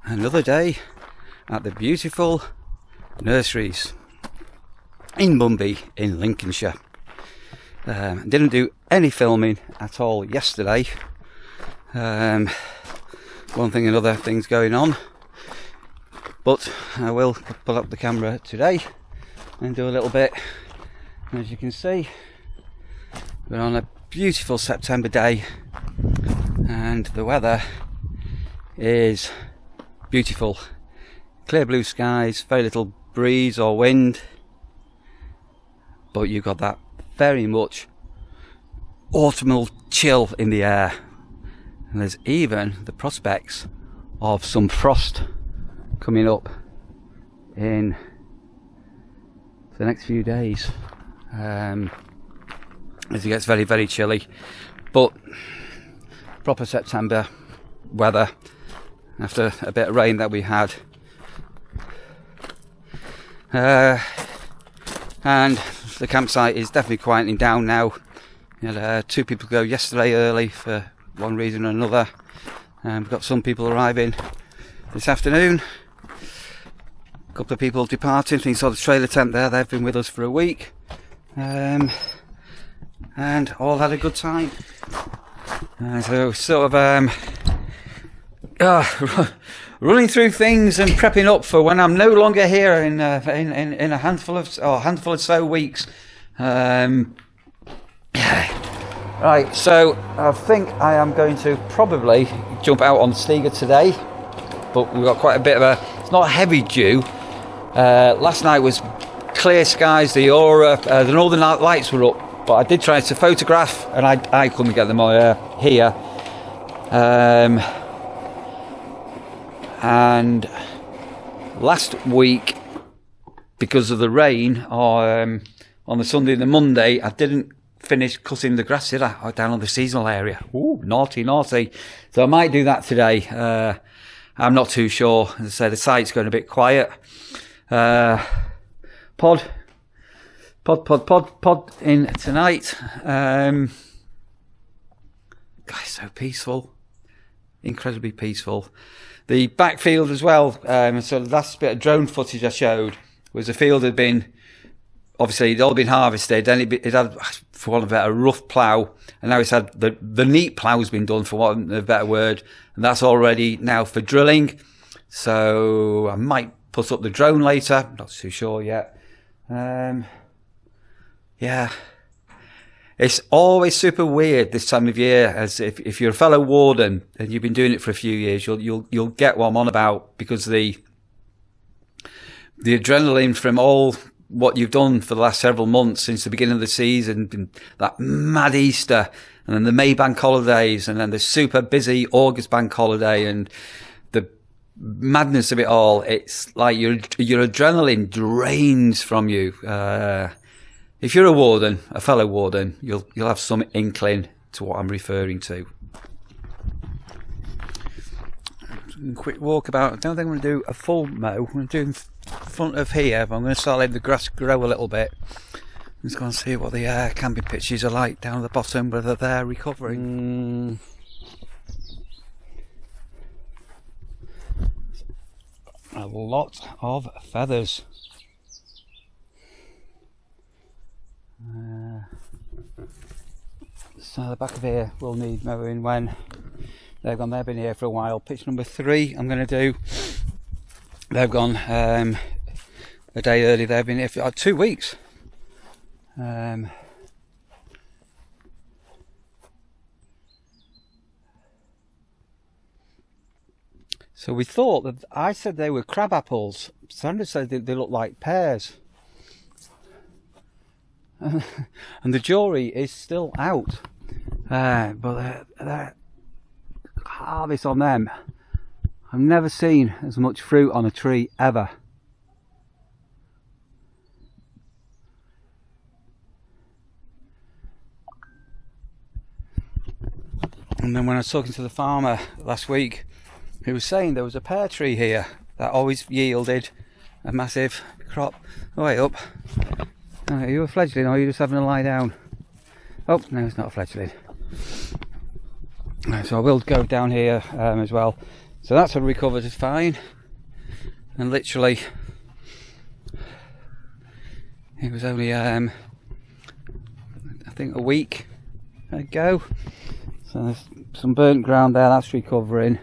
another day at the beautiful nurseries in Mumby in Lincolnshire. Didn't do any filming at all yesterday. One thing and other things going on, but I will pull up the camera today and do a little bit. As you can see, we're on a beautiful September day and the weather is beautiful. Clear blue skies, very little breeze or wind, but you've got that very much autumnal chill in the air, and there's even the prospects of some frost coming up in the next few days, as it gets very, very chilly. But proper September weather after a bit of rain that we had. And the campsite is definitely quieting down now. We had 2 people go yesterday early for one reason or another. We've got some people arriving this afternoon. A couple of people departing. So you saw the trailer tent there. They've been with us for a week. And all had a good time. So sort of running through things and prepping up for when I'm no longer here in a handful of so weeks. Right, so I think I am going to probably jump out on Steger today, but we've got quite a bit of it's not heavy dew. Last night was clear skies, the aura, the northern lights were up, but I did try to photograph and I couldn't get them here. And last week, because of the rain on the Sunday and the Monday, I didn't finish cutting the grass, did I? Down on the seasonal area. Ooh, naughty. So I might do that today. I'm not too sure. As I say, the site's going a bit quiet. Pod in tonight. Guys, so peaceful. Incredibly peaceful. The backfield as well, so the last bit of drone footage I showed was the field had been, obviously it'd all been harvested, and it had, for want of a better, rough plough, and now it's had, the neat plough's been done, for want of a better word, and that's already now for drilling. So I might put up the drone later, not too sure yet. Yeah. It's always super weird this time of year, as if you're a fellow warden and you've been doing it for a few years, you'll get what I'm on about, because the adrenaline from all what you've done for the last several months since the beginning of the season, that mad Easter, and then the May bank holidays, and then the super busy August bank holiday, and the madness of it all. It's like your adrenaline drains from you. If you're a warden, a fellow warden, you'll have some inkling to what I'm referring to. Quick walk about. I don't think I'm going to do a full mow. I'm going to do in front of here, but I'm going to start letting the grass grow a little bit. Let's go and see what the camping pitches are like down at the bottom, whether they're recovering. A lot of feathers. So the back of here will need mowing when they've gone. They've been here for a while. Pitch number 3 I'm going to do. They've gone a day early. They've been here for 2 weeks. So we thought that, I said they were crab apples. Sandra said they look like pears. And the jury is still out, but the harvest on them, I've never seen as much fruit on a tree ever. And then when I was talking to the farmer last week, he was saying there was a pear tree here that always yielded a massive crop. Way up. Are you a fledgling or are you just having a lie down? Oh, no, it's not a fledgling. So I will go down here as well. So that's all recovered as fine, and literally it was only I think a week ago. So there's some burnt ground there, that's recovering,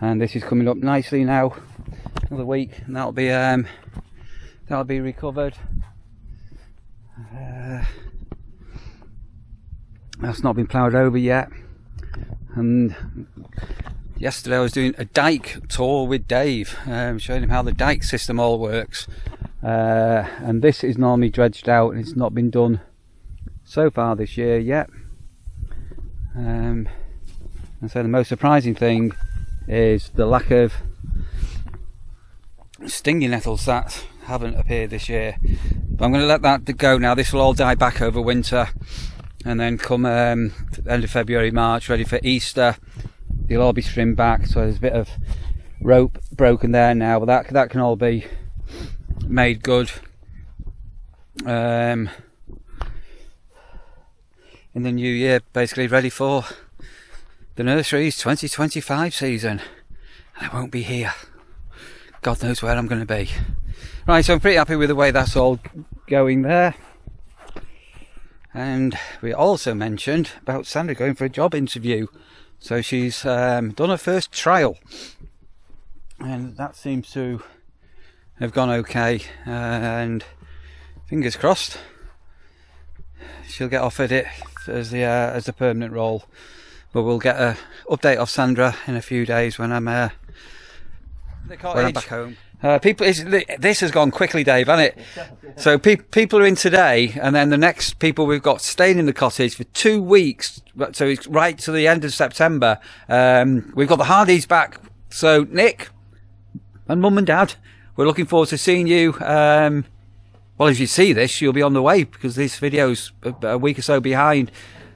and this is coming up nicely now. Another week and that'll be recovered. That's not been ploughed over yet. And yesterday I was doing a dike tour with Dave, showing him how the dike system all works, and this is normally dredged out, and it's not been done so far this year yet. And so the most surprising thing is the lack of stinging nettles that haven't appeared this year. But I'm going to let that go now. This will all die back over winter, and then come end of February, March, ready for Easter, they'll all be trimmed back. So there's a bit of rope broken there now, but that can all be made good in the new year, basically ready for the nursery's 2025 season. And I won't be here. God knows where I'm going to be. Right, so I'm pretty happy with the way that's all going there. And we also mentioned about Sandra going for a job interview. So she's done her first trial, and that seems to have gone okay. And fingers crossed, she'll get offered it as the permanent role. But we'll get an update off Sandra in a few days when I'm back home. This has gone quickly, Dave, hasn't it? So people are in today, and then the next people we've got staying in the cottage for 2 weeks. So it's right to the end of September. We've got the Hardys back. So Nick and Mum and Dad, we're looking forward to seeing you. Well, if you see this, you'll be on the way, because this video's a week or so behind.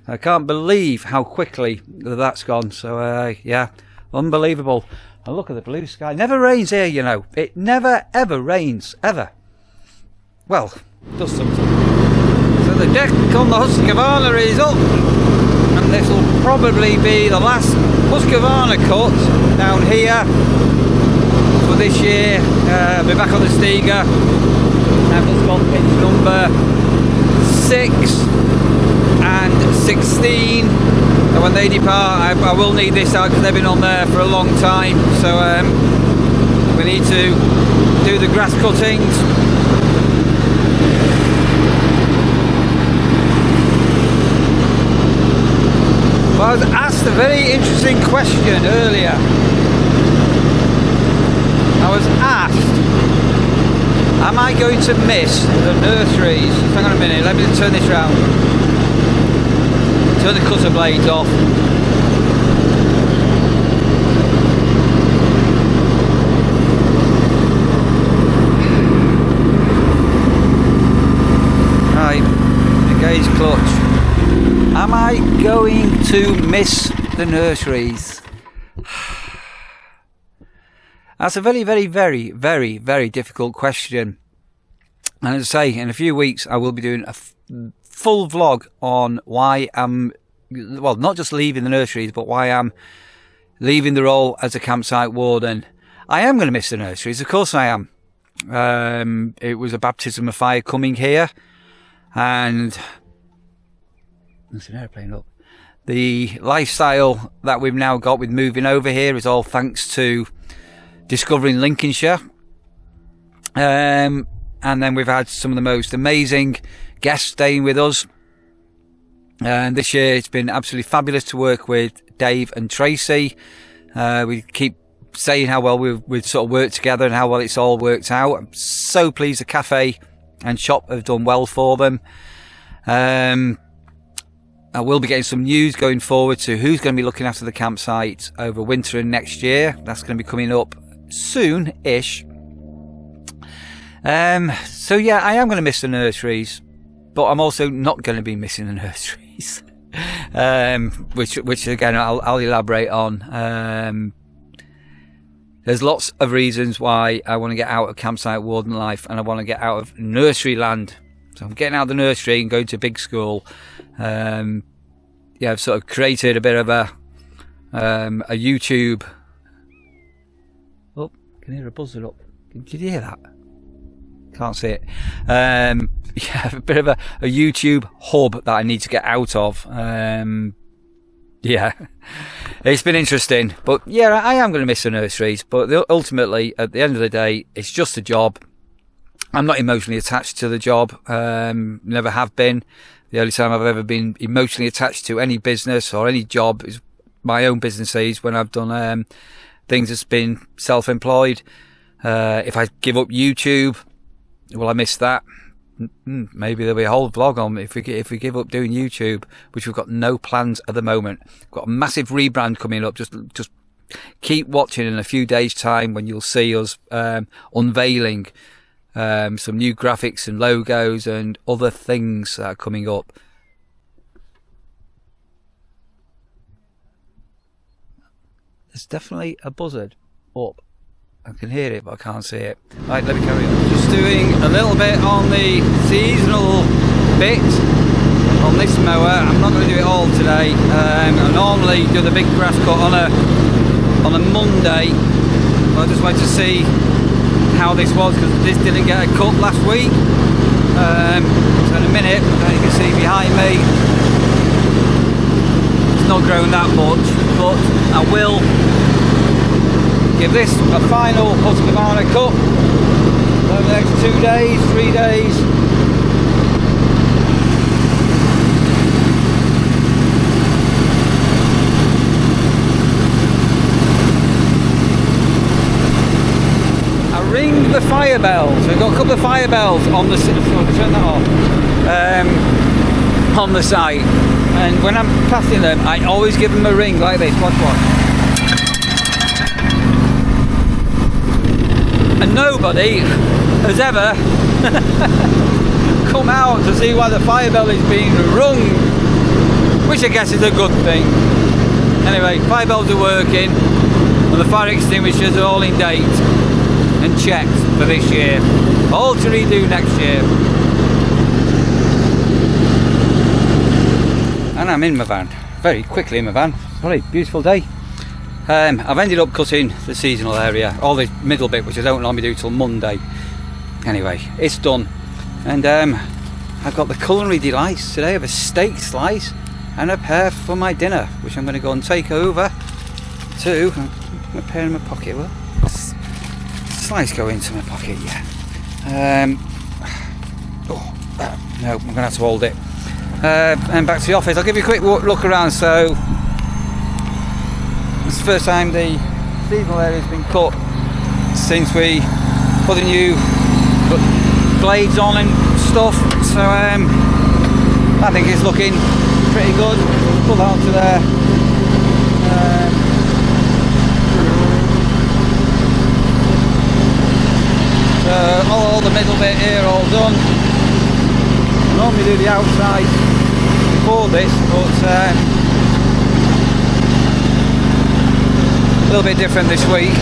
I can't believe how quickly that's gone. So yeah, unbelievable. And look at the blue sky. Never rains here, you know. It never ever rains, ever. Well, it does something. So the deck on the Husqvarna is up, and this will probably be the last Husqvarna cut down here for this year. I'll be back on the Stiga. I've just got pitch number 6 and 16. And when they depart, I will need this out because they've been on there for a long time. So we need to do the grass cuttings. Well, I was asked a very interesting question earlier. I was asked, am I going to miss the nurseries? Hang on a minute, let me turn this round. Turn the cutter blades off. Right, engage clutch. Am I going to miss the nurseries? That's a very, very, very, very, very difficult question. And as I say, in a few weeks I will be doing a full vlog on why I'm, well, not just leaving the nurseries, but why I'm leaving the role as a campsite warden. I am going to miss the nurseries, of course I am. It was a baptism of fire coming here, and there's an airplane up. The lifestyle that we've now got with moving over here is all thanks to discovering Lincolnshire. And then we've had some of the most amazing guests staying with us. And this year it's been absolutely fabulous to work with Dave and Tracy. We keep saying how well we've sort of worked together and how well it's all worked out. I'm so pleased the cafe and shop have done well for them. I will be getting some news going forward to who's going to be looking after the campsite over winter and next year. That's going to be coming up soon-ish. So yeah, I am going to miss the nurseries, but I'm also not going to be missing the nurseries. Which again I'll elaborate on. There's lots of reasons why I want to get out of campsite warden life, and I want to get out of nursery land. So I'm getting out of the nursery and going to big school. Yeah, I've sort of created a bit of a YouTube can hear a buzzer up. Did you hear that? Can't see it. Yeah, a bit of a YouTube hub that I need to get out of. Yeah, it's been interesting. But yeah, I am going to miss the nurseries. But ultimately, at the end of the day, it's just a job. I'm not emotionally attached to the job. Never have been. The only time I've ever been emotionally attached to any business or any job is my own businesses, when I've done things that's been self-employed. If I give up YouTube, will I miss that? Maybe there'll be a whole vlog on if we give up doing YouTube, which we've got no plans at the moment. We've got a massive rebrand coming up. Just keep watching in a few days' time when you'll see us unveiling some new graphics and logos and other things that are coming up. There's definitely a buzzard up. I can hear it, but I can't see it. Right, let me carry on. Just doing a little bit on the seasonal bit on this mower. I'm not going to do it all today. I normally do the big grass cut on a Monday. But I just wanted to see how this was, because this didn't get a cut last week. So in a minute, you can see behind me, it's not grown that much, but I will give this a final Husqvarna cut over the next 2 days, 3 days. I ring the fire bells. We've got a couple of fire bells on the turn that off. On the site, and when I'm passing them, I always give them a ring like this. Watch. And nobody has ever come out to see why the fire bell is being rung, which I guess is a good thing. Anyway, fire bells are working, and the fire extinguishers are all in date and checked for this year. All to redo next year. And I'm in my van, very quickly in my van. Sorry, beautiful day. I've ended up cutting the seasonal area, all the middle bit, which I don't normally do till Monday. Anyway, it's done. And I've got the culinary delights today of a steak slice and a pear for my dinner, which I'm going to go and take over to a pear in my pocket. Well, slice go into my pocket, yeah. No, I'm going to have to hold it. And back to the office. I'll give you a quick look around. So it's the first time the seasonal area has been cut since we put the new blades on and stuff. So I think it's looking pretty good. Pull that onto there. So all the middle bit here all done. I normally do the outside before this, but a little bit different this week.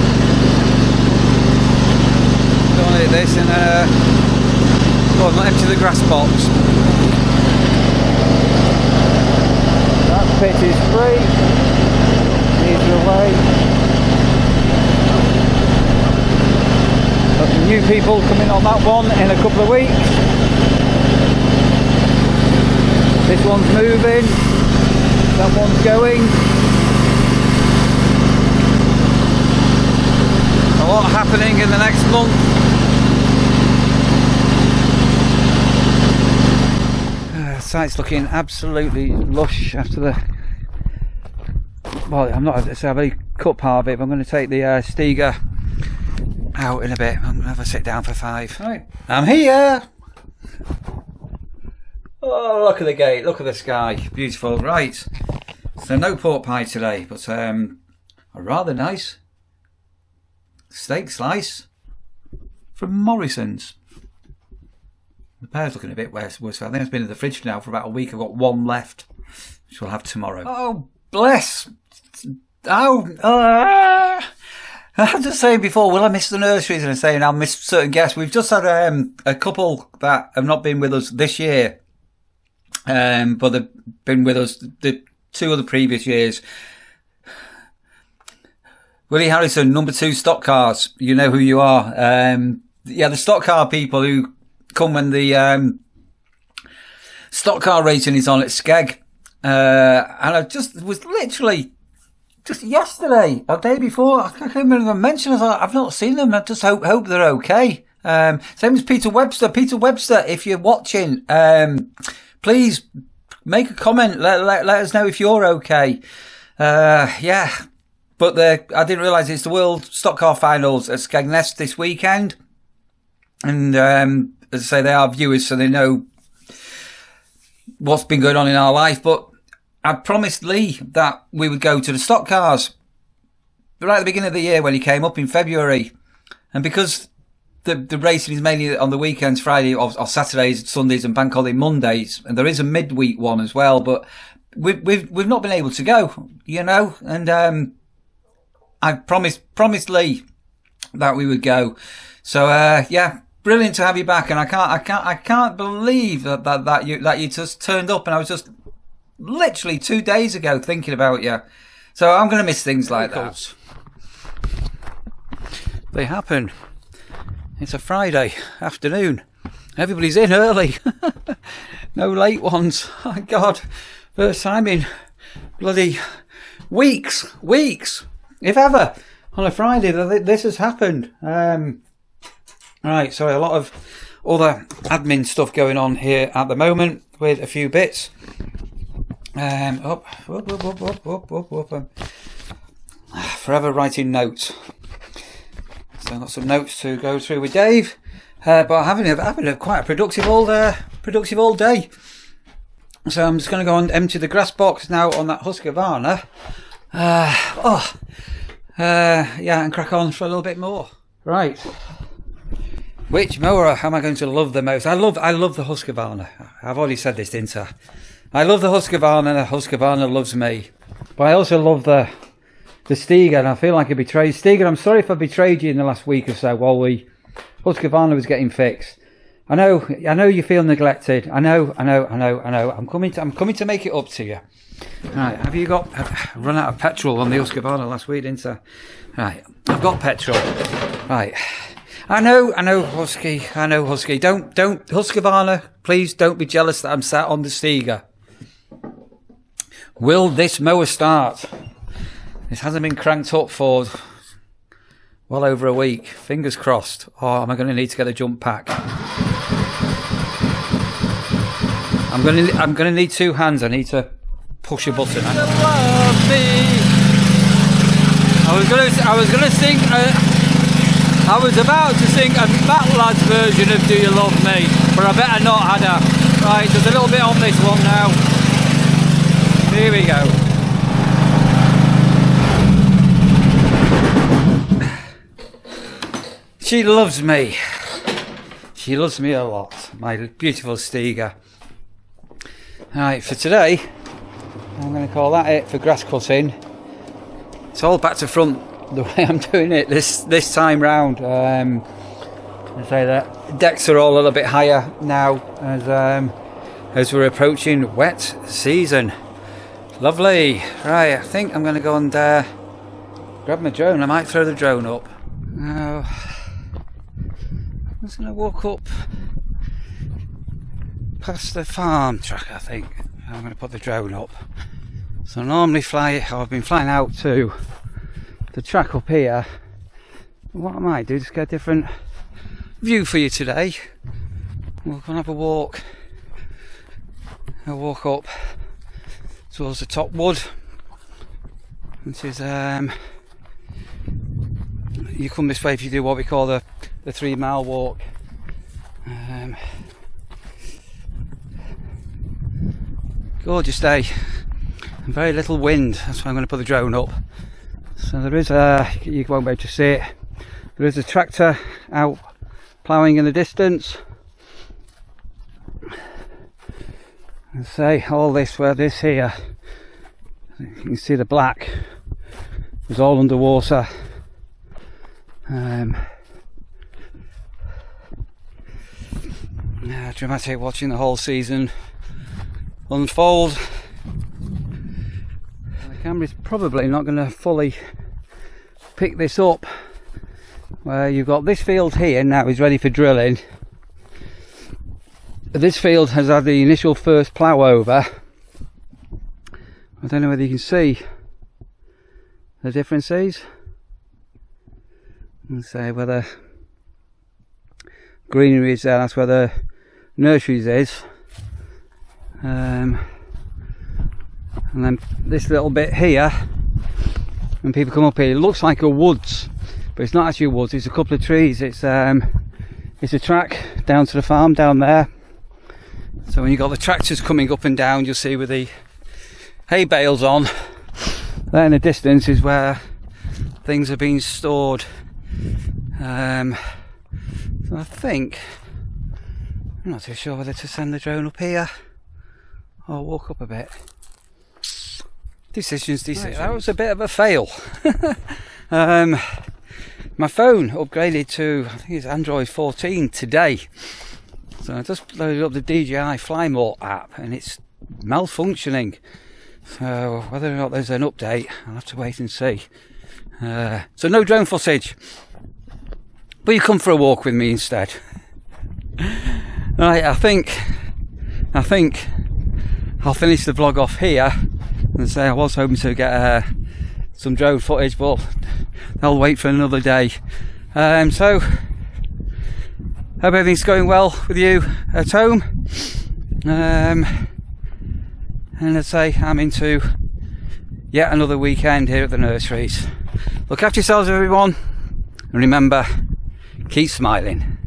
Don't hit this and empty the grass box. That pit is free. These are away. Got new people coming on that one in a couple of weeks. This one's moving, that one's going. A lot happening in the next month. The site's looking absolutely lush after the... Well, I'm not, so I've already cut part of it, but I'm going to take the Stiga out in a bit. I'm going to have a sit down for 5. Right, I'm here! Oh, look at the gate, look at the sky, beautiful. Right, so no pork pie today, but a rather nice steak slice from Morrison's. The pear's looking a bit worse. I think it's been in the fridge now for about a week. I've got one left, which we'll have tomorrow. Oh, bless. I have to say before, will I miss the nurseries? And I'm saying I'll miss certain guests. We've just had a couple that have not been with us this year. But they've been with us the 2 of the previous years. Willie Harrison, number 2 stock cars. You know who you are. Yeah, the stock car people who come when the stock car racing is on at Skeg. And I just was literally just yesterday or day before. I can't remember mention. I thought I've not seen them. I just hope they're okay. Same as Peter Webster. Peter Webster, if you're watching, please make a comment. Let us know if you're okay. Yeah. But I didn't realise it's the World Stock Car Finals at Skegness this weekend. And, as I say, they are viewers, so they know what's been going on in our life. But I promised Lee that we would go to the stock cars right at the beginning of the year when he came up in February. And because the racing is mainly on the weekends, Friday or Saturdays, Sundays and bank holiday Mondays, and there is a midweek one as well, but we've not been able to go, you know, and I promised Lee that we would go. So yeah, brilliant to have you back, and I can't believe that you just turned up, and I was just literally 2 days ago thinking about you. So I'm going to miss things like that. They happen. It's a Friday afternoon. Everybody's in early. No late ones. Oh God, first time in bloody weeks, if ever, on a Friday that this has happened. Right, sorry, a lot of other admin stuff going on here at the moment with a few bits. Forever writing notes. So I've got some notes to go through with Dave, but I've had quite a productive all day. So I'm just going to go and empty the grass box now on that Husqvarna. Yeah, and crack on for a little bit more. Right. Which mower am I going to love the most? I love the Husqvarna. I've already said this, didn't I? I love the Husqvarna, and the Husqvarna loves me. But I also love the Stiga, and I feel like I betrayed Stiga. I'm sorry if I betrayed you in the last week or so while Husqvarna was getting fixed. I know you feel neglected. I know. I'm coming to make it up to you. Right, I've run out of petrol on the Husqvarna last week, didn't I? Right, I've got petrol. Right. I know, Husky. Don't, Husqvarna, please don't be jealous that I'm sat on the Stiga. Will this mower start? This hasn't been cranked up for well over a week. Fingers crossed. Or am I going to need to get a jump pack? I'm going to need 2 hands. I need to push a button. Love me. I was about to sing a Fat Lads version of Do You Love Me, but I better not, had I? Right, there's a little bit on this one now. Here we go. She loves me. She loves me a lot. My beautiful Stiga. Right, for today, I'm going to call that it for grass cutting. It's all back to front the way I'm doing it this time round. I say that decks are all a little bit higher now as we're approaching wet season. Lovely. Right, I think I'm going to go and grab my drone. I might throw the drone up. Now, I'm just going to walk up past the farm track, I think. I'm going to put the drone up. So I normally I've been flying out to the track up here. What I might do, just get a different view for you today. We'll go and have a walk. I'll walk up towards the top wood, which is you come this way if you do what we call the 3 mile walk. Gorgeous day and very little wind, that's why I'm going to put the drone up. So there is you won't be able to see it, there is a tractor out ploughing in the distance. And say all this, where this here, you can see the black was all underwater. Dramatic watching the whole season unfold. The camera's probably not going to fully picked this up where you've got this field here now is ready for drilling. This field has had the initial first plough over. I don't know whether you can see the differences. And say whether greenery is there, that's where the nurseries is. And then this little bit here, when people come up here, it looks like a woods, but it's not actually woods, it's a couple of trees. It's a track down to the farm down there. So when you've got the tractors coming up and down, you'll see with the hay bales on, there in the distance is where things are being stored. So I think, I'm not too sure whether to send the drone up here or walk up a bit. Decisions. That was a bit of a fail. My phone upgraded to, I think it's Android 14 today. So I just loaded up the DJI Fly Mode app and it's malfunctioning. So whether or not there's an update, I'll have to wait and see. So no drone footage. But you come for a walk with me instead. Right, I think I'll finish the vlog off here and say I was hoping to get some drone footage, but I'll wait for another day. So hope everything's going well with you at home. And I'd say I'm into yet another weekend here at the nurseries. Look after yourselves, everyone, and remember, keep smiling.